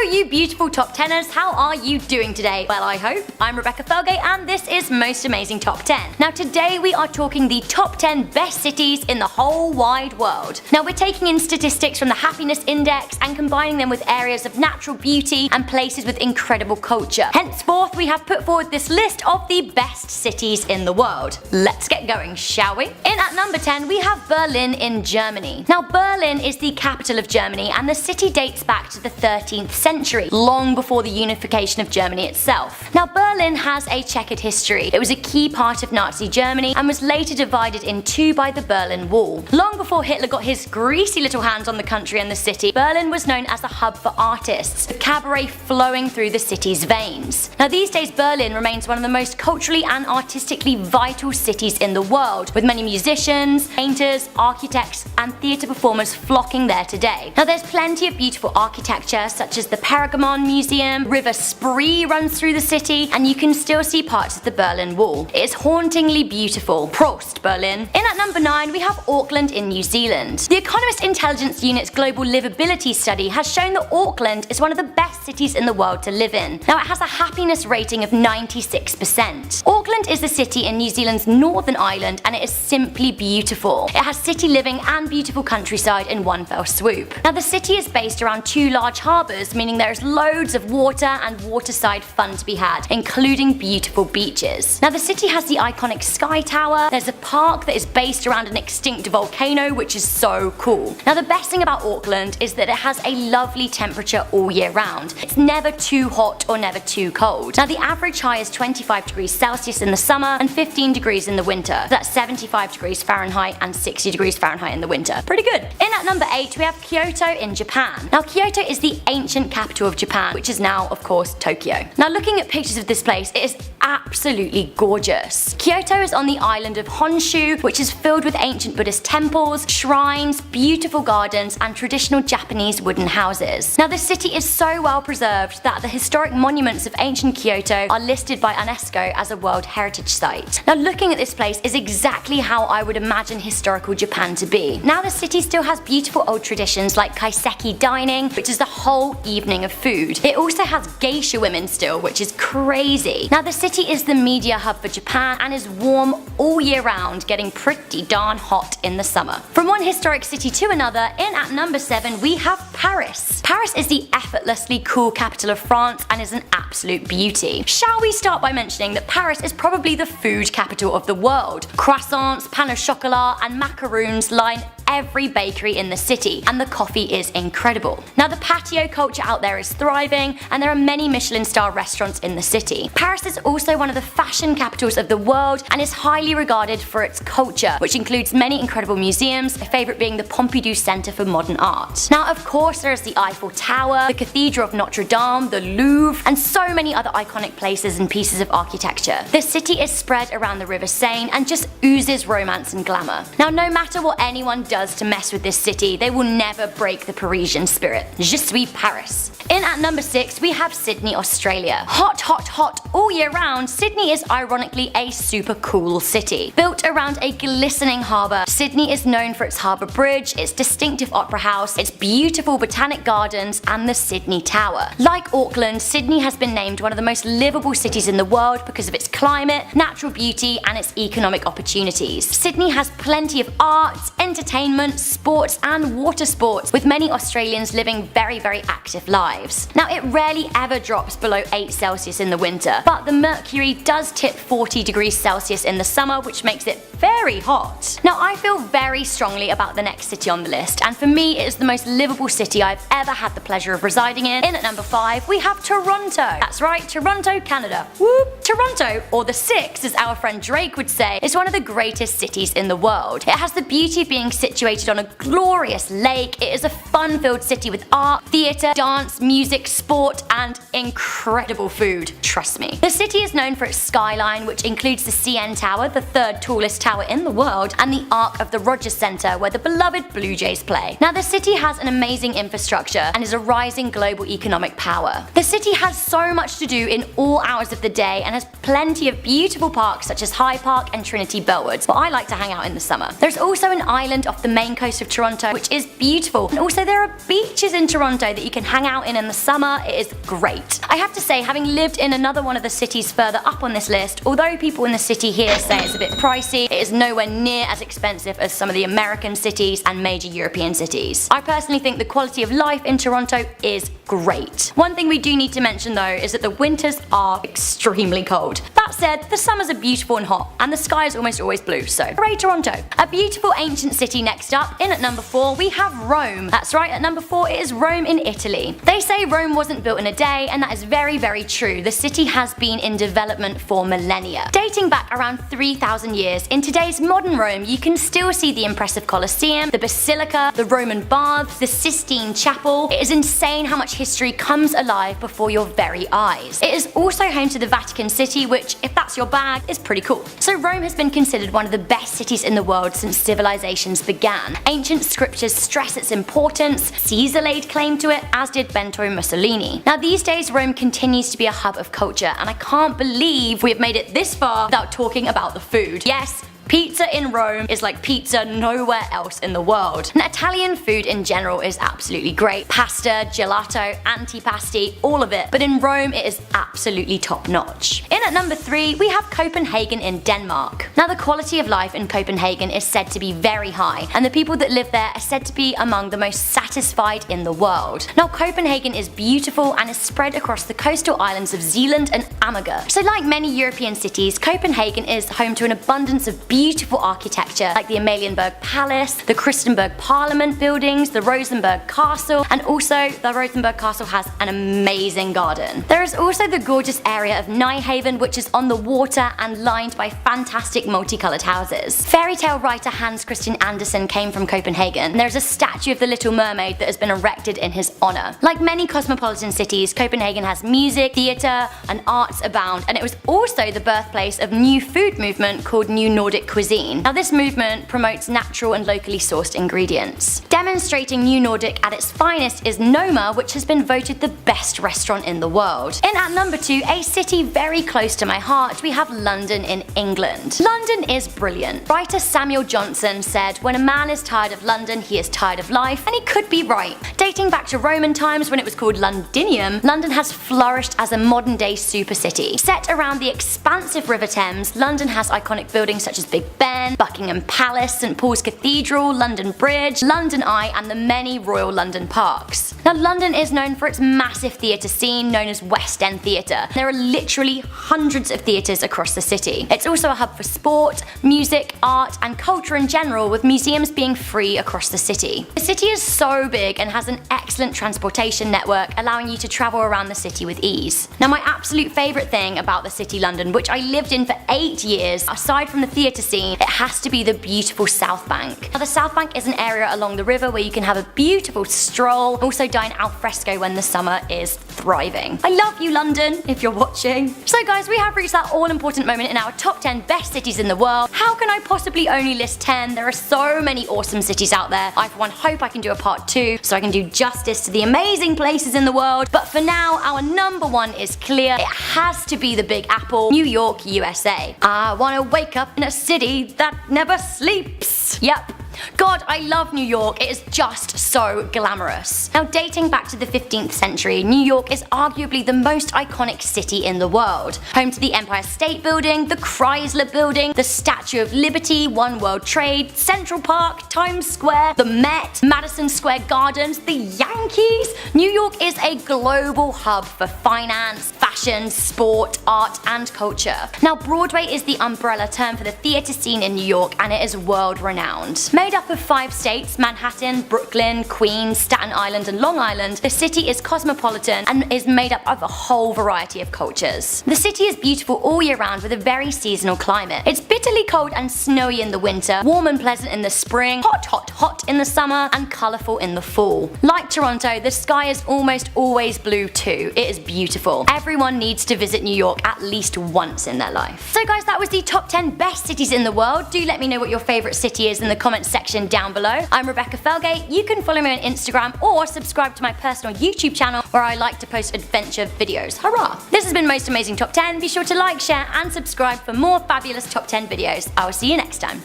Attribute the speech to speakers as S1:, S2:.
S1: you beautiful top 10ers, how are you doing today? Well, I hope. I'm Rebecca Felgate and this is Most Amazing Top 10. Now today we are talking the top 10 best cities in the whole wide world. Now we're taking in statistics from the Happiness Index and combining them with areas of natural beauty and places with incredible culture. Henceforth, we have put forward this list of the best cities in the world. Let's get going, shall we? In at number 10 we have Berlin in Germany. Now Berlin is the capital of Germany and the city dates back to the 13th century, long before the unification of Germany itself. Now Berlin has a checkered history. It was a key part of Nazi Germany and was later divided in two by the Berlin Wall. Long before Hitler got his greasy little hands on the country and the city, Berlin was known as a hub for artists, with cabaret flowing through the city's veins. Now these days Berlin remains one of the most culturally and artistically vital cities in the world, with many musicians, painters, architects and theatre performers flocking there today. Now there's plenty of beautiful architecture such as the Pergamon Museum, River Spree runs through the city, and you can still see parts of the Berlin Wall. It is hauntingly beautiful. Prost, Berlin. In at number 9 we have Auckland in New Zealand. The Economist Intelligence Unit's Global Livability Study has shown that Auckland is one of the best cities in the world to live in. Now it has a happiness rating of 96%. Auckland is a city in New Zealand's Northern Island and it is simply beautiful. It has city living and beautiful countryside in one fell swoop. Now the city is based around two large harbours, meaning there is loads of water and waterside fun to be had, including beautiful beaches. Now the city has the iconic Sky Tower, there's a park that is based around an extinct volcano which is so cool. Now the best thing about Auckland is that it has a lovely temperature all year round. It's never too hot or never too cold. Now the average high is 25 degrees Celsius in the summer and 15 degrees in the winter. That's 75 degrees Fahrenheit and 60 degrees Fahrenheit in the winter. Pretty good. In at number 8 we have Kyoto in Japan. Now Kyoto is the ancient capital of Japan, which is now of course Tokyo. Now looking at pictures of this place, it is absolutely gorgeous. Kyoto is on the island of Honshu, which is filled with ancient Buddhist temples, shrines, beautiful gardens and traditional Japanese wooden houses. Now the city is so well preserved that the historic monuments of ancient Kyoto are listed by UNESCO as a World Heritage Site. Now looking at this place is exactly how I would imagine historical Japan to be. Now the city still has beautiful old traditions like kaiseki dining, which is the whole evening of food. It also has geisha women still, which is crazy. Now the city is the media hub for Japan and is warm all year round, getting pretty darn hot in the summer. From one historic city to another, in at number 7 we have Paris. Paris is the effortlessly cool capital of France and is an absolute beauty. Shall we start by mentioning that Paris is probably the food capital of the world. Croissants, pain au chocolat and macaroons line every bakery in the city, and the coffee is incredible. Now the patio culture out there is thriving and there are many Michelin star restaurants in the city. Paris is also one of the fashion capitals of the world and is highly regarded for its culture, which includes many incredible museums, my favourite being the Pompidou Centre for Modern Art. Now of course there is the Eiffel Tower, the Cathedral of Notre Dame, the Louvre and so many other iconic places and pieces of architecture. The city is spread around the River Seine and just oozes romance and glamour. Now no matter what anyone does to mess with this city, they will never break the Parisian spirit. Je suis Paris. In at number 6 we have Sydney, Australia. Hot, hot, hot all year round, Sydney is ironically a super cool city. Built around a glistening harbour, Sydney is known for its harbour bridge, its distinctive opera house, its beautiful botanic gardens and the Sydney Tower. Like Auckland, Sydney has been named one of the most livable cities in the world because of its climate, natural beauty and its economic opportunities. Sydney has plenty of arts, entertainment, sports and water sports, with many Australians living very active lives. Now it rarely ever drops below 8 Celsius in the winter, but the mercury does tip 40 degrees Celsius in the summer, which makes it very hot. Now I feel very strongly about the next city on the list, and for me it is the most livable city I've ever had the pleasure of residing in. In at number 5 we have Toronto. That's right, Toronto, Canada. Whoop! Toronto, or the Six as our friend Drake would say, is one of the greatest cities in the world. It has the beauty of being situated on a glorious lake. It is a fun-filled city with art, theatre, dance, music, sport and incredible food, trust me. The city is known for its skyline, which includes the CN Tower, the third tallest tower in the world, and the Arc of the Rogers Centre where the beloved Blue Jays play. Now the city has an amazing infrastructure and is a rising global economic power. The city has so much to do in all hours of the day and has plenty of beautiful parks such as Hyde Park and Trinity Bellwoods, but I like to hang out in the summer. There's also an island Island off the main coast of Toronto, which is beautiful. And also there are beaches in Toronto that you can hang out in the summer. It is great. I have to say, having lived in another one of the cities further up on this list, although people in the city here say it's a bit pricey, it is nowhere near as expensive as some of the American cities and major European cities. I personally think the quality of life in Toronto is great. One thing we do need to mention though is that the winters are extremely cold. That said, the summers are beautiful and hot, and the sky is almost always blue, so hooray Toronto. A beautiful ancient city next up. In at number 4 we have Rome. That's right, at number 4 it is Rome in Italy. They say Rome wasn't built in a day, and that is very, very true. The city has been in development for millennia. Dating back around 3,000 years, in today's modern Rome you can still see the impressive Colosseum, the Basilica, the Roman baths, the Sistine Chapel. It is insane how much history comes alive before your very eyes. It is also home to the Vatican City, which, if that's your bag, is pretty cool. So Rome has been considered one of the best cities in the world since civilizations began. Ancient scriptures stress its importance, Caesar laid claim to it, as did Benito Mussolini. Now these days Rome continues to be a hub of culture, and I can't believe we have made it this far without talking about the food. Yes, pizza in Rome is like pizza nowhere else in the world. And Italian food in general is absolutely great. Pasta, gelato, antipasti, all of it. But in Rome it is absolutely top notch. In at number 3 we have Copenhagen in Denmark. Now the quality of life in Copenhagen is said to be very high, and the people that live there are said to be among the most satisfied in the world. Now Copenhagen is beautiful and is spread across the coastal islands of Zealand and Amager. So like many European cities, Copenhagen is home to an abundance of beautiful architecture like the Amalienborg Palace, the Christiansborg Parliament buildings, the Rosenborg Castle, and also the Rosenborg Castle has an amazing garden. There is also the gorgeous area of Nyhavn, which is on the water and lined by fantastic multicolored houses. Fairy tale writer Hans Christian Andersen came from Copenhagen. There is a statue of the Little Mermaid that has been erected in his honor. Like many cosmopolitan cities, Copenhagen has music, theatre, and arts abound, and it was also the birthplace of new food movement called New Nordic cuisine. Now this movement promotes natural and locally sourced ingredients. Demonstrating New Nordic at its finest is Noma, which has been voted the best restaurant in the world. In at number 2, a city very close to my heart, we have London in England. London is brilliant. Writer Samuel Johnson said, "When a man is tired of London, he is tired of life," and he could be right. Dating back to Roman times when it was called Londinium, London has flourished as a modern day super city. Set around the expansive River Thames, London has iconic buildings such as Big Ben, Buckingham Palace, St Paul's Cathedral, London Bridge, London Eye, and the many Royal London parks. Now London is known for its massive theatre scene known as West End Theatre. There are literally hundreds of theatres across the city. It's also a hub for sport, music, art, and culture in general, with museums being free across the city. The city is so big and has an excellent transportation network, allowing you to travel around the city with ease. Now my absolute favourite thing about the city London, which I lived in for 8 years, aside from the theatre scene, it has to be the beautiful South Bank. Now the South Bank is an area along the river where you can have a beautiful stroll, also dine al fresco when the summer is thriving. I love you London, if you're watching. So guys, we have reached that all important moment in our top 10 best cities in the world. How can I possibly only list 10? There are so many awesome cities out there. I for one hope I can do a part 2 so I can do justice to the amazing places in the world. But for now, our number 1 is clear. It has to be the Big Apple, New York, USA. I wanna wake up in a city that never sleeps. Yep. God, I love New York. It is just so glamorous. Now, dating back to the 15th century, New York is arguably the most iconic city in the world. Home to the Empire State Building, the Chrysler Building, the Statue of Liberty, One World Trade, Central Park, Times Square, the Met, Madison Square Gardens, the Yankees. New York is a global hub for finance, fashion, sport, art, and culture. Now, Broadway is the umbrella term for the theatre scene in New York, and it is world-renowned. Made up of 5 states, Manhattan, Brooklyn, Queens, Staten Island, and Long Island, the city is cosmopolitan and is made up of a whole variety of cultures. The city is beautiful all year round with a very seasonal climate. It's bitterly cold and snowy in the winter, warm and pleasant in the spring, hot, hot, hot in the summer, and colourful in the fall. Like Toronto, the sky is almost always blue too. It is beautiful. Everyone needs to visit New York at least once in their life. So guys, that was the top 10 best cities in the world. Do let me know what your favourite city is in the comments section down below. I'm Rebecca Felgate. You can follow me on Instagram or subscribe to my personal YouTube channel where I like to post adventure videos. Hurrah! This has been Most Amazing Top 10. Be sure to like, share, and subscribe for more fabulous top 10 videos. I will see you next time.